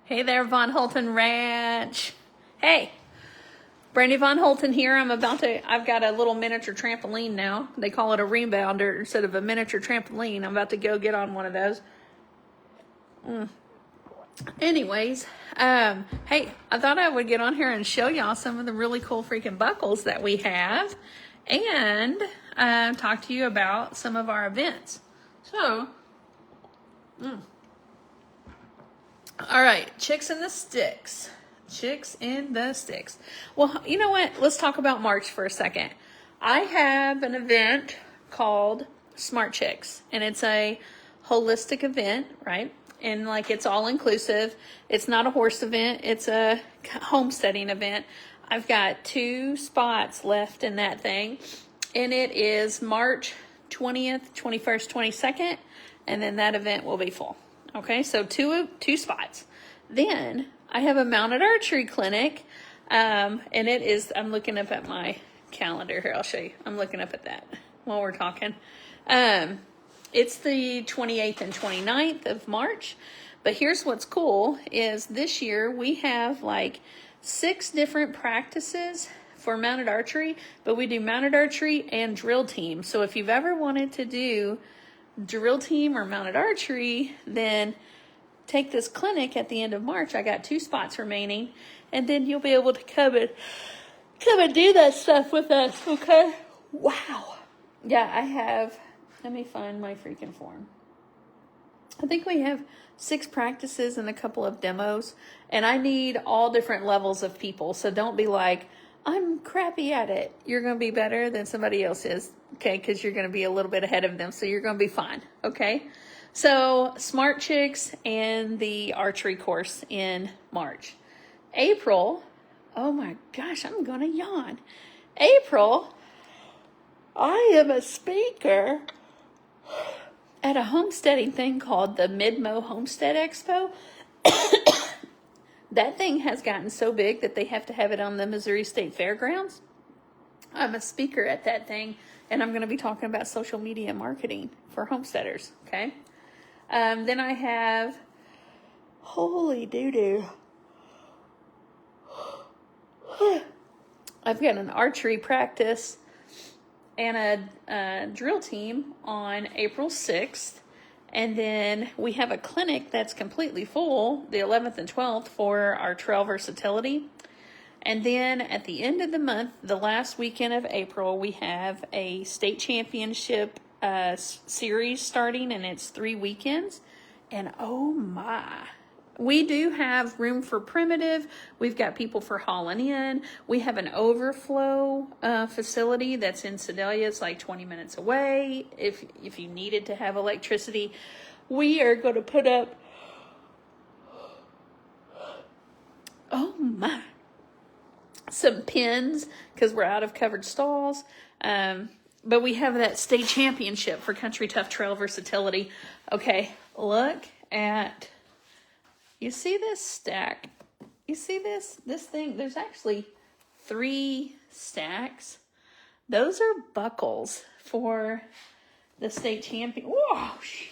Hey there, Von Holton Ranch. Hey, Brandy Von Holton here. I've got a little miniature trampoline now. They call it a rebounder instead of a miniature trampoline. I'm about to go get on one of those. Anyways, hey, I thought I would get on here and show y'all some of the really cool freaking buckles that we have and talk to you about some of our events. So, all right, Chicks in the Sticks. Chicks in the Sticks. Well, you know what? Let's talk about March for a second. I have an event called Smart Chicks, and it's a holistic event, right? And like it's all inclusive. It's not a horse event, it's a homesteading event. I've got 2 spots left in that thing, and it is March 20th, 21st, 22nd, and then that event will be full. Okay, so two spots. Then I have a mounted archery clinic, and it is, I'm looking up at my calendar here. I'll show you. I'm looking up at that while we're talking. It's the 28th and 29th of March, but here's what's cool is this year we have like 6 different practices for mounted archery, but we do mounted archery and drill team. So if you've ever wanted to do drill team or mounted archery, then take this clinic at the end of March. I got 2 spots remaining, and then you'll be able to come and do that stuff with us. Okay. Wow. Yeah, I have, let me find my freaking form. I think we have 6 practices and a couple of demos, and I need all different levels of people. So don't be like, I'm crappy at it. You're going to be better than somebody else is, okay? Because you're going to be a little bit ahead of them, so you're going to be fine, okay? So Smart Chicks and the archery course in March. April, oh my gosh, I'm going to yawn. April, I am a speaker at a homesteading thing called the Midmo Homestead Expo. That thing has gotten so big that they have to have it on the Missouri State Fairgrounds. I'm a speaker at that thing, and I'm going to be talking about social media marketing for homesteaders, okay? Then I have, holy doo-doo. I've got an archery practice and a drill team on April 6th. And then we have a clinic that's completely full, the 11th and 12th, for our trail versatility. And then at the end of the month, the last weekend of April, we have a state championship series starting, and it's 3 weekends. And oh my, we do have room for primitive. We've got people for hauling in. We have an overflow facility that's in Sedalia. It's like 20 minutes away. If you needed to have electricity, we are going to put up, oh my, some pins because we're out of covered stalls. But we have that state championship for Country Tough Trail Versatility. Okay, look at, you see this stack? You see this thing? There's actually 3 stacks. Those are buckles for the state champion. Whoa, shit.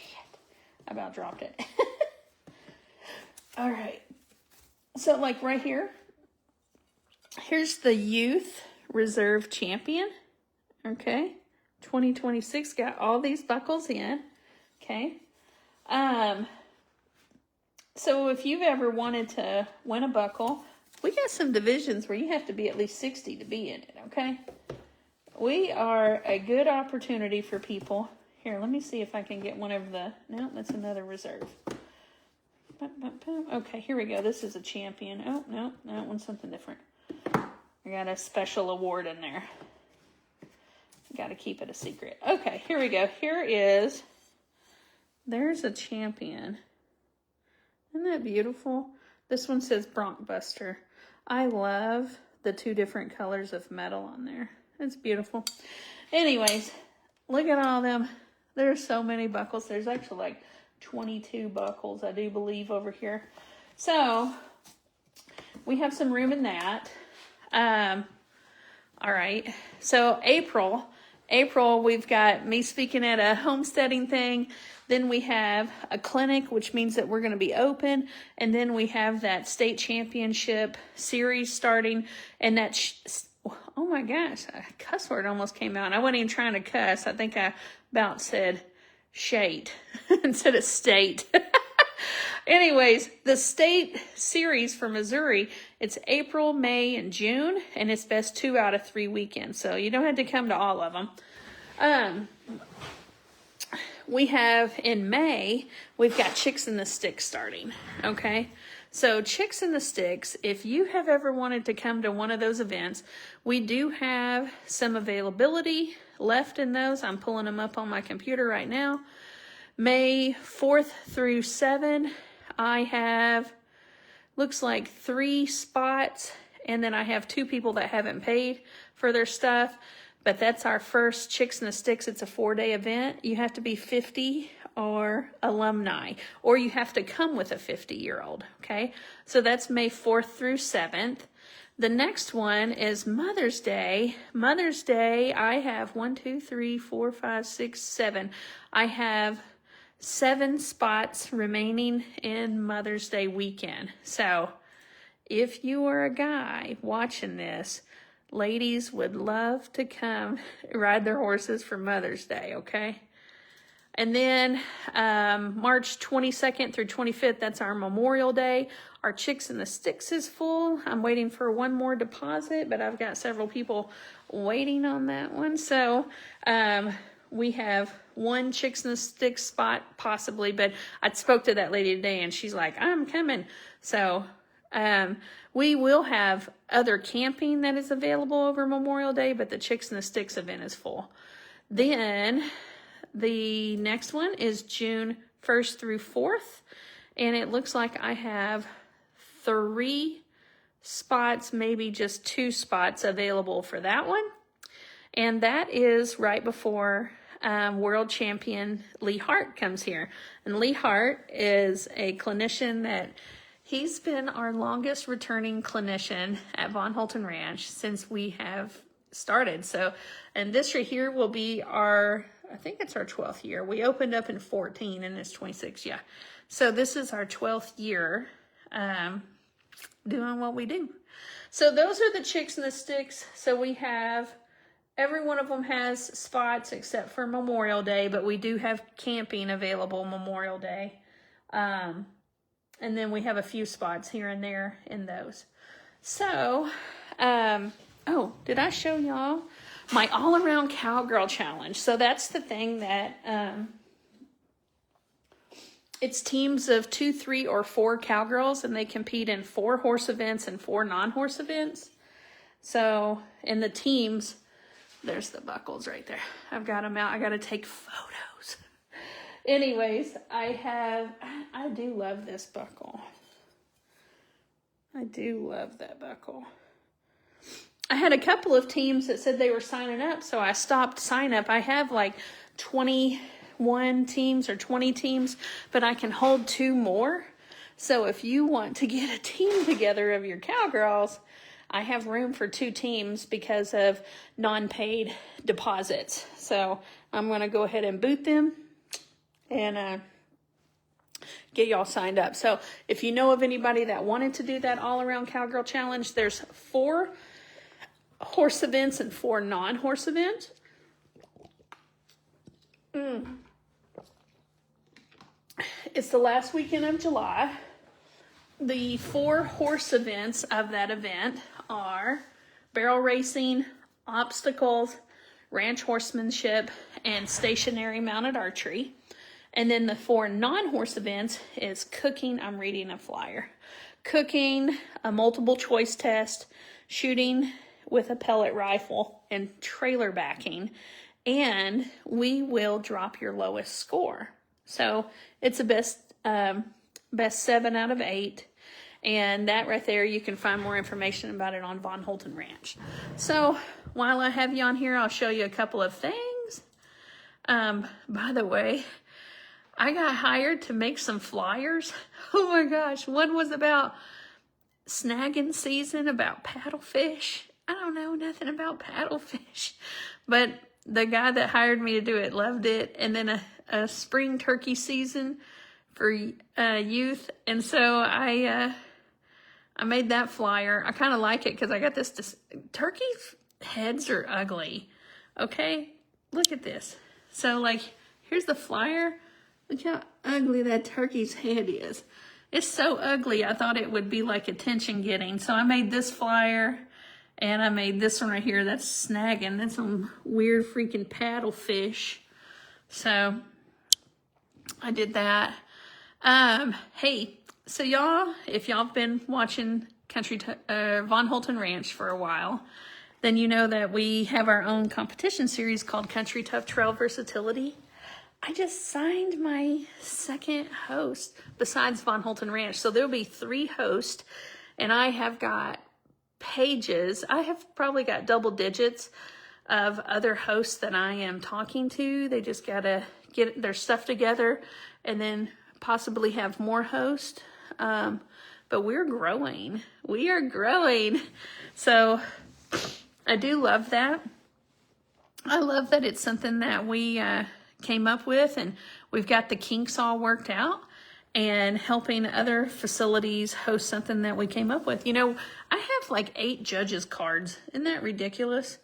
I about dropped it. All right. So like right here, here's the youth reserve champion. Okay. 2026 got all these buckles in. Okay. So if you've ever wanted to win a buckle, we got some divisions where you have to be at least 60 to be in it, okay? We are a good opportunity for people. Here, let me see if I can get one of the, no, that's another reserve. Okay, here we go. This is a champion. Oh, no, that one's something different. I got a special award in there. Got to keep it a secret. Okay, here we go. There's a champion. Isn't that beautiful? This one says Bronc Buster. I love the 2 different colors of metal on there. It's beautiful. Anyways, look at all them. There's so many buckles. There's actually like 22 buckles, I do believe, over here. So, we have some room in that. All right. So, April, we've got me speaking at a homesteading thing. Then we have a clinic, which means that we're going to be open. And then we have that state championship series starting. And that, oh my gosh, a cuss word almost came out. I wasn't even trying to cuss. I think I about said shade instead of state. Anyways, the state series for Missouri, it's April, May, and June, and it's best 2 out of 3 weekends. So you don't have to come to all of them. We have in May, we've got Chicks in the Sticks starting. Okay. So Chicks in the Sticks, if you have ever wanted to come to one of those events, we do have some availability left in those. I'm pulling them up on my computer right now. May 4th through 7th, I have, looks like 3 spots, and then I have 2 people that haven't paid for their stuff, but that's our first Chicks in the Sticks. It's a 4-day event. You have to be 50 or alumni, or you have to come with a 50-year-old, okay? So that's May 4th through 7th. The next one is Mother's Day. Mother's Day, I have 1, 2, 3, 4, 5, 6, 7. I have 7 spots remaining in Mother's Day weekend. So if you are a guy watching this, ladies would love to come ride their horses for Mother's Day, okay? And then March 22nd through 25th, that's our Memorial Day. Our Chicks in the Sticks is full. I'm waiting for one more deposit, but I've got several people waiting on that one. So we have 1 Chicks in the Sticks spot possibly, but I spoke to that lady today and she's like, I'm coming. So we will have other camping that is available over Memorial Day, but the Chicks in the Sticks event is full. Then the next one is June 1st through 4th, and it looks like I have 3 spots, maybe just 2 spots available for that one. And that is right before world champion Lee Hart comes here. And Lee Hart is a clinician that he's been our longest returning clinician at Von Holton Ranch since we have started. So, and this right here will be our, I think it's our 12th year. We opened up in 14 and it's 26, yeah. So this is our 12th year doing what we do. So those are the Chicks in the Sticks. So we have, every one of them has spots except for Memorial Day, but we do have camping available Memorial Day. And then we have a few spots here and there in those. So, oh, did I show y'all my all-around cowgirl challenge? So that's the thing that, it's teams of 2, 3, or 4 cowgirls, and they compete in 4 horse events and 4 non-horse events. So in the teams, there's the buckles right there. I've got them out. I got to take photos. Anyways, I do love this buckle. I do love that buckle. I had a couple of teams that said they were signing up, so I stopped sign up. I have like 21 teams or 20 teams, but I can hold 2 more. So if you want to get a team together of your cowgirls, I have room for 2 teams because of non-paid deposits. So I'm going to go ahead and boot them and get y'all signed up. So if you know of anybody that wanted to do that all-around cowgirl challenge, there's 4 horse events and 4 non-horse events. It's the last weekend of July. The 4 horse events of that event are barrel racing, obstacles, ranch horsemanship, and stationary mounted archery. And then the 4 non-horse events is cooking, I'm reading a flyer, cooking, a multiple choice test, shooting with a pellet rifle, and trailer backing. And we will drop your lowest score. So it's a best 7 out of 8. And that right there, you can find more information about it on Von Holton Ranch. So while I have you on here, I'll show you a couple of things. By the way, I got hired to make some flyers. Oh my gosh, one was about snagging season, about paddlefish. I don't know nothing about paddlefish, but the guy that hired me to do it loved it. And then a spring turkey season for youth, and so I made that flyer. I kind of like it because I got this. Turkey heads are ugly. Okay, look at this. So like, here's the flyer. Look how ugly that turkey's head is. It's so ugly. I thought it would be like attention getting. So I made this flyer, and I made this one right here. That's snagging. That's some weird freaking paddlefish. So I did that. Hey, so y'all, if y'all have been watching Von Holton Ranch for a while, then you know that we have our own competition series called Country Tough Trail Versatility. I just signed my second host besides Von Holton Ranch. So there'll be 3 hosts, and I have got pages. I have probably got double digits of other hosts that I am talking to. They just got to get their stuff together and then possibly have more hosts. But we're growing. We are growing. So I do love that. I love that it's something that we came up with, and we've got the kinks all worked out, and helping other facilities host something that we came up with. You know, I have like 8 judges cards. Isn't that ridiculous?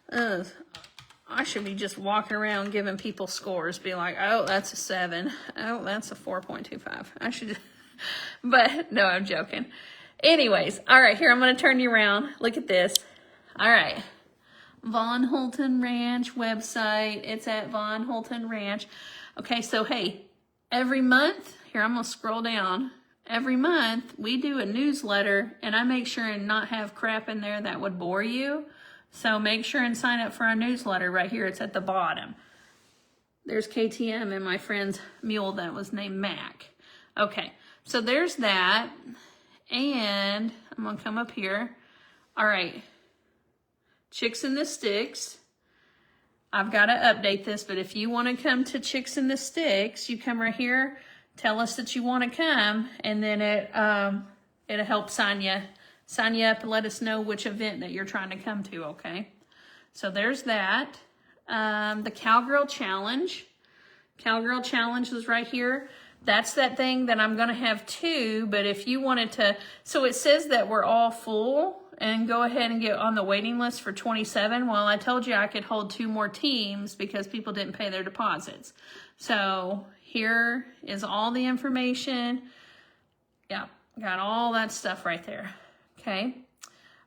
I should be just walking around giving people scores, be like, oh, that's a 7. Oh, that's a 4.25. I should, but no, I'm joking. Anyways, all right, here, I'm going to turn you around. Look at this. All right. Von Holton Ranch website. It's at Von Holton Ranch. Okay, so hey, every month, here I'm going to scroll down. Every month, we do a newsletter, and I make sure and not have crap in there that would bore you. So make sure and sign up for our newsletter right here. It's at the bottom. There's KTM and my friend's mule that was named Mac. Okay, so there's that. And I'm going to come up here. All right. Chicks in the Sticks. I've got to update this, but if you want to come to Chicks in the Sticks, you come right here, tell us that you want to come, and then it'll help sign you up and let us know which event that you're trying to come to, okay? So there's that. The Cowgirl Challenge. Cowgirl Challenge is right here. That's that thing that I'm going to have 2, but if you wanted to, so it says that we're all full, and go ahead and get on the waiting list for 27. Well, I told you I could hold 2 more teams because people didn't pay their deposits. So here is all the information. Yeah, got all that stuff right there. Okay.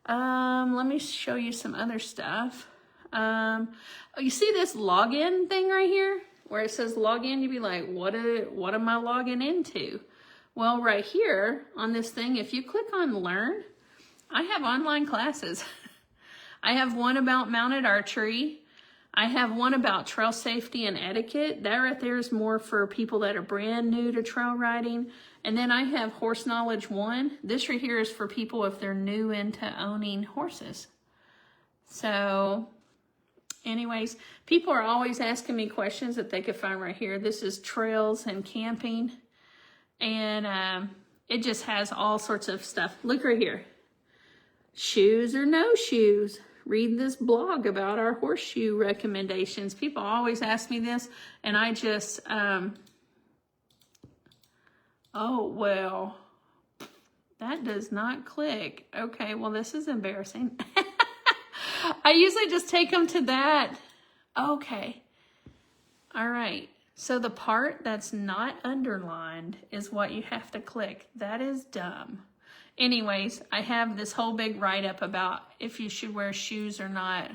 Let me show you some other stuff. You see this login thing right here where it says login? You'd be like, what am I logging into? Well, right here on this thing, if you click on learn, I have online classes. I have one about mounted archery. I have one about trail safety and etiquette. That right there is more for people that are brand new to trail riding. And then I have Horse Knowledge 1. This right here is for people if they're new into owning horses. So anyways, people are always asking me questions that they could find right here. This is trails and camping. And it just has all sorts of stuff. Look right here. Shoes or no shoes? Read this blog about our horseshoe recommendations. People always ask me this, and I just, oh, well, that does not click. Okay, well, this is embarrassing. I usually just take them to that. Okay. All right. So the part that's not underlined is what you have to click. That is dumb. Anyways, I have this whole big write-up about if you should wear shoes or not.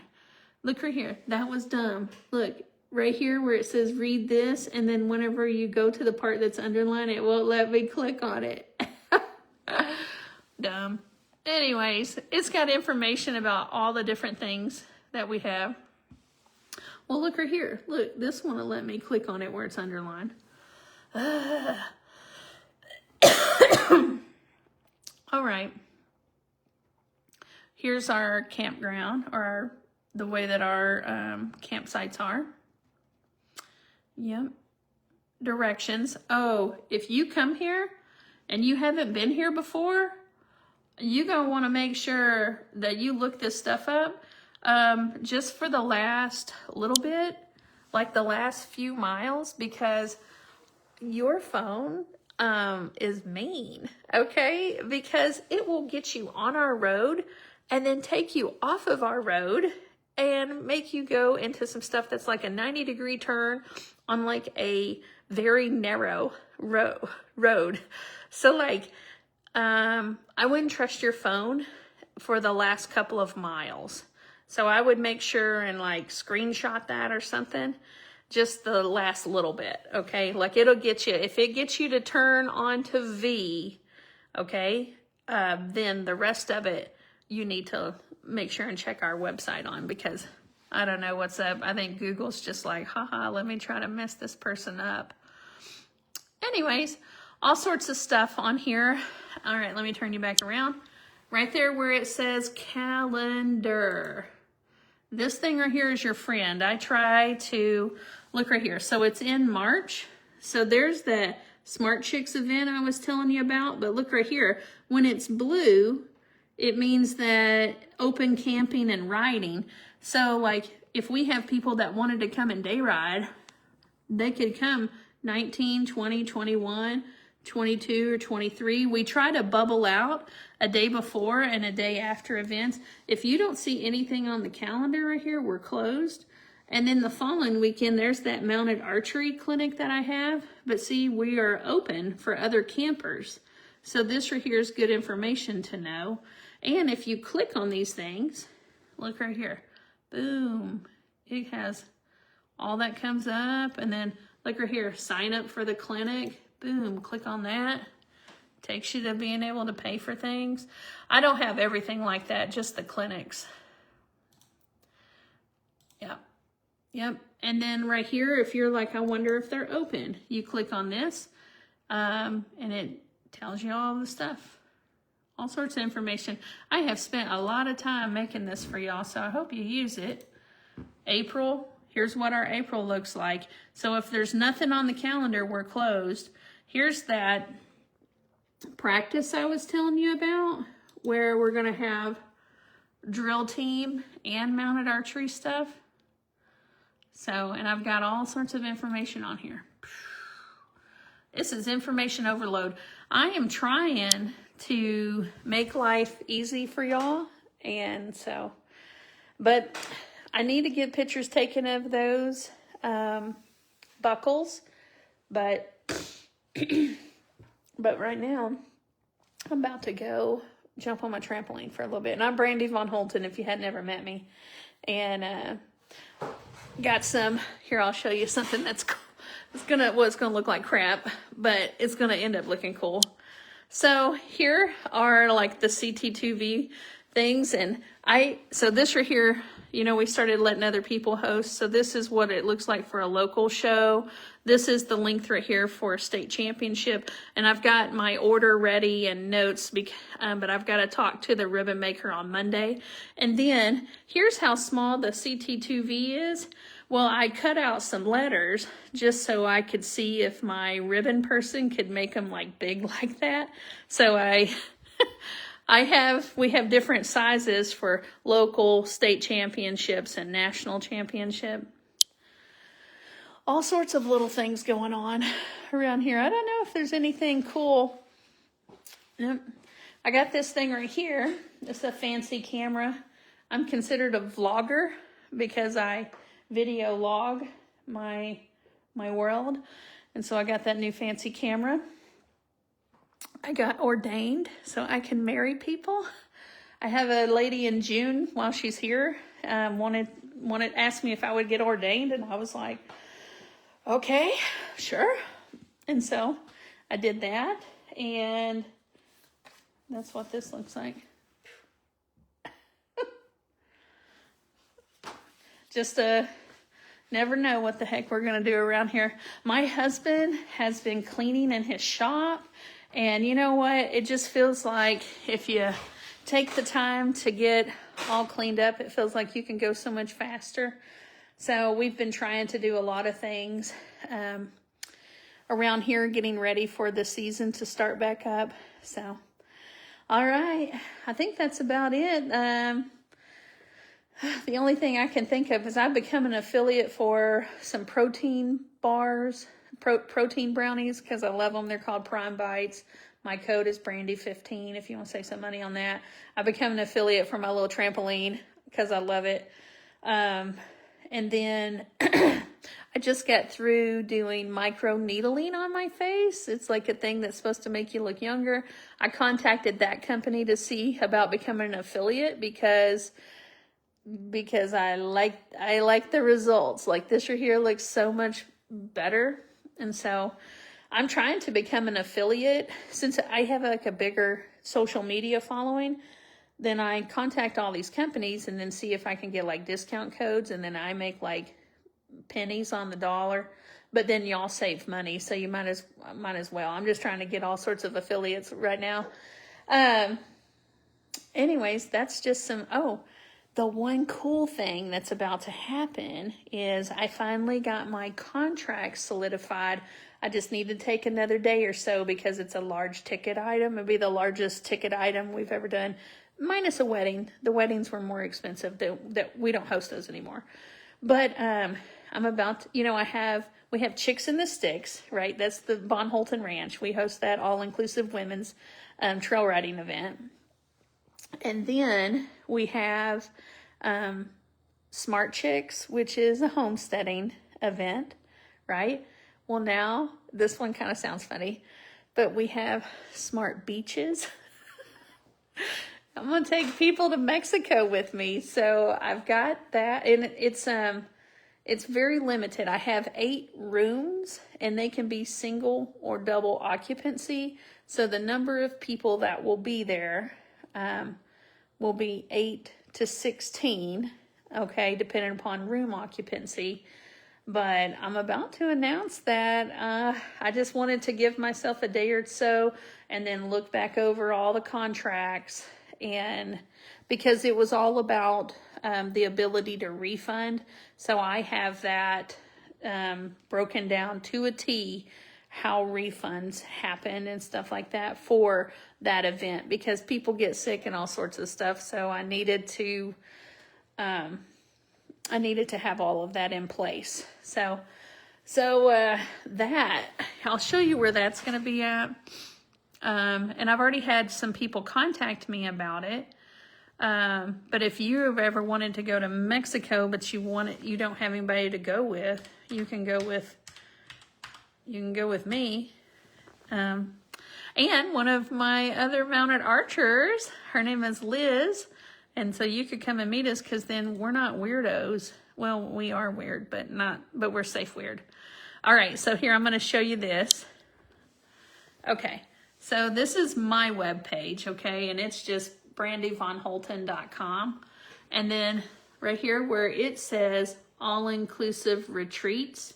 Look right here. That was dumb. Look, right here where it says read this, and then whenever you go to the part that's underlined, it won't let me click on it. Dumb. Anyways, it's got information about all the different things that we have. Well, look right here. Look, this one will let me click on it where it's underlined. All right. Here's our campground, or the way that our campsites are. Yep. Directions. Oh, if you come here and you haven't been here before, you're going to want to make sure that you look this stuff up. Just for the last little bit, like the last few miles, because your phone is mean, okay? Because it will get you on our road and then take you off of our road and make you go into some stuff that's like a 90-degree turn on like a very narrow road. So like, I wouldn't trust your phone for the last couple of miles. So I would make sure and like screenshot that or something, just the last little bit, okay? Like it'll get you, if it gets you to turn onto V, okay, then the rest of it, you need to make sure and check our website on, because I don't know what's up. I think Google's just like, haha, let me try to mess this person up. Anyways, all sorts of stuff on here. All right, let me turn you back around. Right there where it says calendar. This thing right here is your friend. I try to look right here. So it's in March. So there's the Smart Chicks event I was telling you about. But look right here. When it's blue, it means that open camping and riding. So like if we have people that wanted to come and day ride, they could come 19, 20, 21, 22, or 23. We try to bubble out a day before and a day after events. If you don't see anything on the calendar right here, we're closed. And then the following weekend, there's that mounted archery clinic that I have. But see, we are open for other campers. So this right here is good information to know. And if you click on these things, look right here, boom, it has all that comes up. And then look right here, sign up for the clinic, boom, click on that. Takes you to being able to pay for things. I don't have everything like that, just the clinics. Yep. And then right here, if you're like, I wonder if they're open, you click on this, and it tells you all the stuff. All sorts of information. I have spent a lot of time making this for y'all, so I hope you use it. April, here's what our April looks like. So if there's nothing on the calendar, we're closed. Here's that practice I was telling you about, where we're going to have drill team and mounted archery stuff. So, and I've got all sorts of information on here. This is information overload. I am trying to make life easy for y'all, and so, but I need to get pictures taken of those buckles, but right now I'm about to go jump on my trampoline for a little bit. And I'm Brandy Von Holton, if you had never met me, and got some here. I'll show you something that's cool. It's gonna look like crap, but it's gonna end up looking cool. So here are like the CT2V things, and so this right here, you know, we started letting other people host. So this is what it looks like for a local show. This is the length right here for a state championship. And I've got my order ready and notes, but I've got to talk to the ribbon maker on Monday. And then here's how small the CT2V is. Well, I cut out some letters just so I could see if my ribbon person could make them like big like that. So we have different sizes for local, state championships, and national championship. All sorts of little things going on around here. I don't know if there's anything cool. Nope. I got this thing right here. It's a fancy camera. I'm considered a vlogger because I video log my world. And so I got that new fancy camera. I got ordained so I can marry people. I have a lady in June while she's here asked me if I would get ordained, and I was like, okay, sure. And so I did that, and that's what this looks like. Just never know what the heck we're gonna do around here. My husband has been cleaning in his shop. And you know what? It just feels like if you take the time to get all cleaned up, it feels like you can go so much faster. So we've been trying to do a lot of things around here, getting ready for the season to start back up. So, all right. I think that's about it. The only thing I can think of is I've become an affiliate for some protein bars, protein brownies, because I love them. They're called Prime Bites. My code is Brandy15 if you want to save some money on that. I've become an affiliate for my little trampoline because I love it. And then I just got through doing micro needling on my face. It's like a thing that's supposed to make you look younger. I contacted that company to see about becoming an affiliate because I like the results. Like this right here looks so much better. And so I'm trying to become an affiliate. Since I have like a bigger social media following, then I contact all these companies and then see if I can get like discount codes, and then I make like pennies on the dollar, but then y'all save money, so you might as well. I'm just trying to get all sorts of affiliates right now. Anyways, that's just some, the one cool thing that's about to happen is I finally got my contract solidified. I just need to take another day or so because it's a large ticket item. It'll be the largest ticket item we've ever done, minus a wedding. The weddings were more expensive. That we don't host those anymore. But I'm about to, we have Chicks in the Sticks, right? That's the Von Holton Ranch. We host that all-inclusive women's trail riding event. And then we have Smart Chicks, which is a homesteading event, right? Well, now this one kind of sounds funny, but we have Smart Beaches. I'm going to take people to Mexico with me. So I've got that, and it's very limited. I have 8 rooms, and they can be single or double occupancy. So the number of people that will be there will be 8 to 16, okay, depending upon room occupancy. But I'm about to announce that I just wanted to give myself a day or so and then look back over all the contracts, and because it was all about the ability to refund. So I have that broken down to a T, how refunds happen and stuff like that for that event, because people get sick and all sorts of stuff. So I needed to have all of that in place. So that I'll show you where that's going to be at. And I've already had some people contact me about it. But if you have ever wanted to go to Mexico, but you don't have anybody to go with, you can go with me. And one of my other mounted archers, her name is Liz. And so you could come and meet us, because then we're not weirdos. Well, we are weird, but we're safe weird. All right, so here I'm going to show you this. Okay, so this is my webpage, okay, and it's just brandyvonholton.com. And then right here where it says all-inclusive retreats,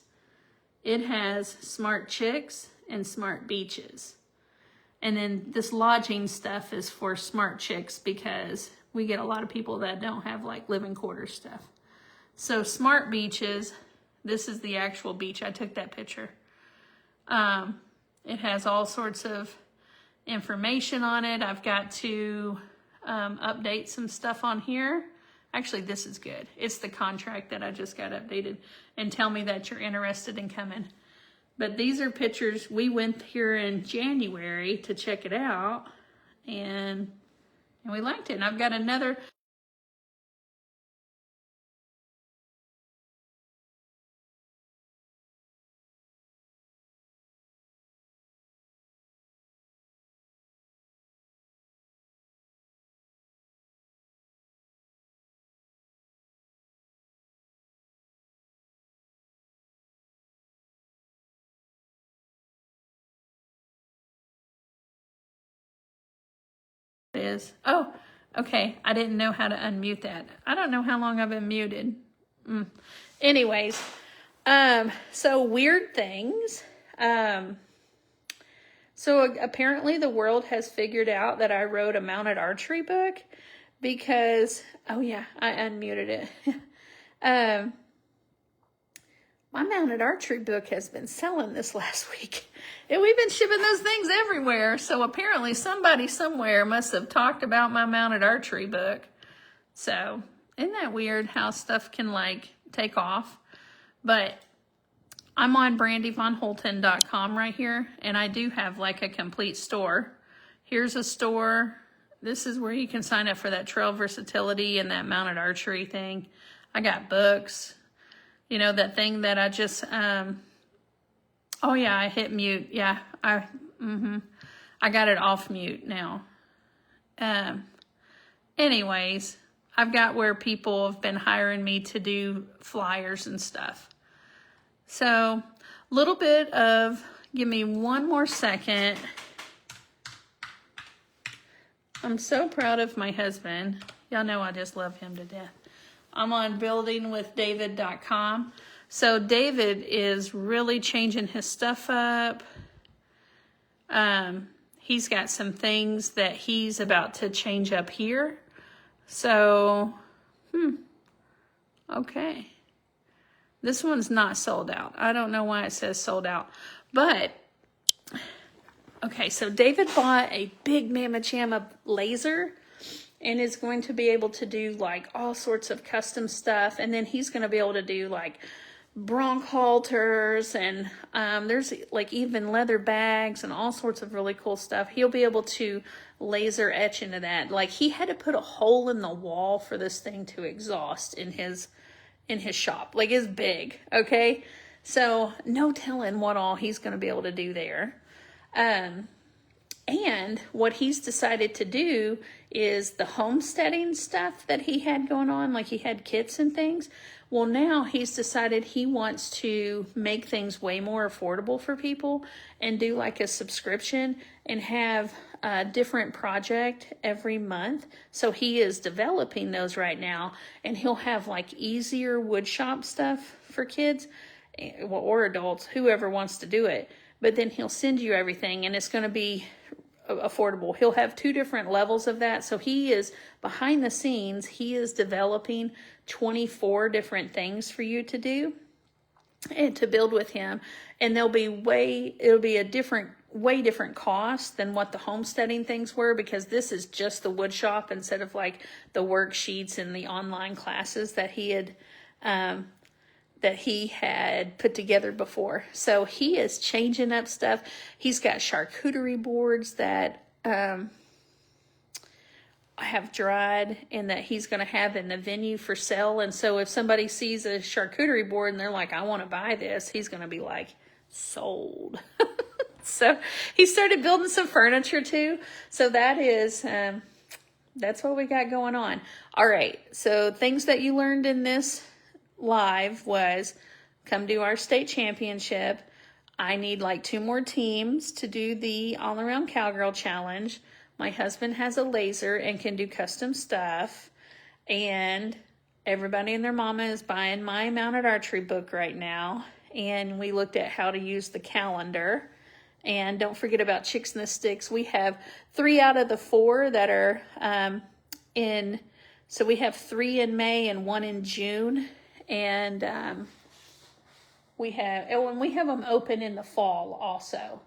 it has Smart Chicks and Smart Beaches. And then this lodging stuff is for Smart Chicks, because we get a lot of people that don't have like living quarters stuff. So Smart Beaches, this is the actual beach. I took that picture. It has all sorts of information on it. I've got to update some stuff on here. Actually, this is good. It's the contract that I just got updated, and tell me that you're interested in coming. But these are pictures. We went here in January to check it out, and we liked it. And I've got another. Is. Oh, okay. I didn't know how to unmute that. I don't know how long I've been muted. Anyways, so weird things. So apparently the world has figured out that I wrote a mounted archery book, because, oh yeah, I unmuted it. My mounted archery book has been selling this last week. And we've been shipping those things everywhere. So apparently somebody somewhere must have talked about my mounted archery book. So Isn't that weird how stuff can like take off? But I'm on brandyvonholton.com right here, and I do have like a complete store. Here's a store. This is where you can sign up for that trail versatility and that mounted archery thing. I got books. You know, that thing that I just, oh yeah, I hit mute. Yeah, I got it off mute now. Anyways, I've got where people have been hiring me to do flyers and stuff. So, little bit of, give me one more second. I'm so proud of my husband. Y'all know I just love him to death. I'm on buildingwithdavid.com. So David is really changing his stuff up. He's got some things that he's about to change up here. So, okay. This one's not sold out. I don't know why it says sold out. But, okay, so David bought a big Mama Jamma laser and is going to be able to do like all sorts of custom stuff. And then he's going to be able to do like bronc halters and there's like even leather bags and all sorts of really cool stuff. He'll be able to laser etch into that. Like he had to put a hole in the wall for this thing to exhaust in his shop. Like it's big, okay? So no telling what all he's going to be able to do there. And what he's decided to do is the homesteading stuff that he had going on, like he had kits and things. Well, now he's decided he wants to make things way more affordable for people and do like a subscription and have a different project every month. So he is developing those right now, and he'll have like easier wood shop stuff for kids or adults, whoever wants to do it. But then he'll send you everything and it's going to be affordable. He'll have 2 different levels of that. So he is behind the scenes. He is developing 24 different things for you to do and to build with him. And it'll be a way different cost than what the homesteading things were, because this is just the wood shop instead of like the worksheets and the online classes that he had put together before. So he is changing up stuff. He's got charcuterie boards that I have dried and that he's going to have in the venue for sale. And so if somebody sees a charcuterie board and they're like, I want to buy this, he's going to be like, sold. So he started building some furniture too. So that is, that's what we got going on. All right. So things that you learned in this live was come do our state championship. I need like 2 more teams to do the all around cowgirl challenge. My husband has a laser and can do custom stuff, and everybody and their mama is buying my mounted archery book right now. And we looked at how to use the calendar. And don't forget about Chicks in the Sticks. We have 3 out of the 4 that are so we have 3 in May and 1 in June. And we have them open in the fall also.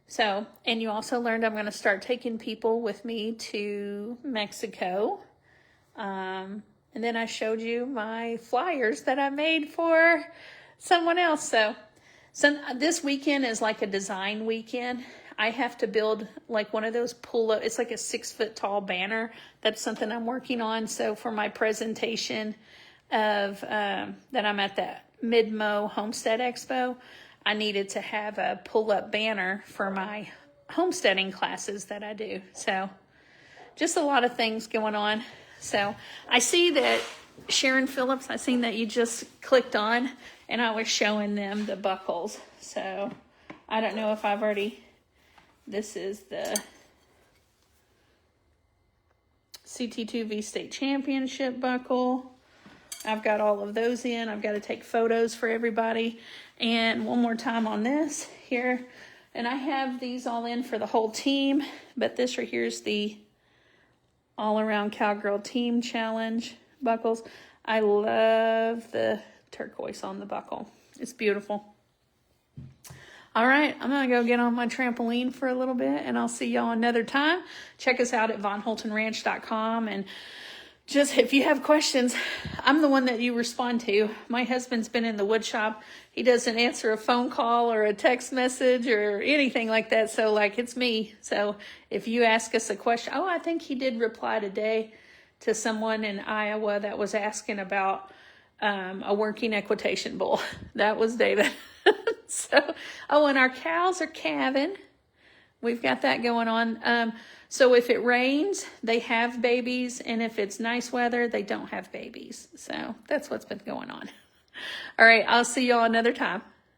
So, and you also learned I'm going to start taking people with me to Mexico. And then I showed you my flyers that I made for someone else. So this weekend is like a design weekend. I have to build like one of those pull-up. It's like a 6-foot tall banner. That's something I'm working on. So for my presentation of that I'm at the Mid-Mo Homestead Expo, I needed to have a pull-up banner for my homesteading classes that I do. So just a lot of things going on. So I see that Sharon Phillips, I seen that you just clicked on, and I was showing them the buckles. So I don't know if I've already, this is the CT2V State Championship buckle. I've got all of those in. I've got to take photos for everybody. And one more time on this here. And I have these all in for the whole team. But this right here is the all-around cowgirl team challenge buckles. I love the turquoise on the buckle. It's beautiful. All right, I'm going to go get on my trampoline for a little bit, and I'll see y'all another time. Check us out at vonholtonranch.com and just if you have questions, I'm the one that you respond to. My husband's been in the wood shop. He doesn't answer a phone call or a text message or anything like that. So like it's me. So if you ask us a question, I think he did reply today to someone in Iowa that was asking about a working equitation bull. That was David. So, and our cows are calving. We've got that going on. So if it rains, they have babies. And if it's nice weather, they don't have babies. So that's what's been going on. All right. I'll see y'all another time.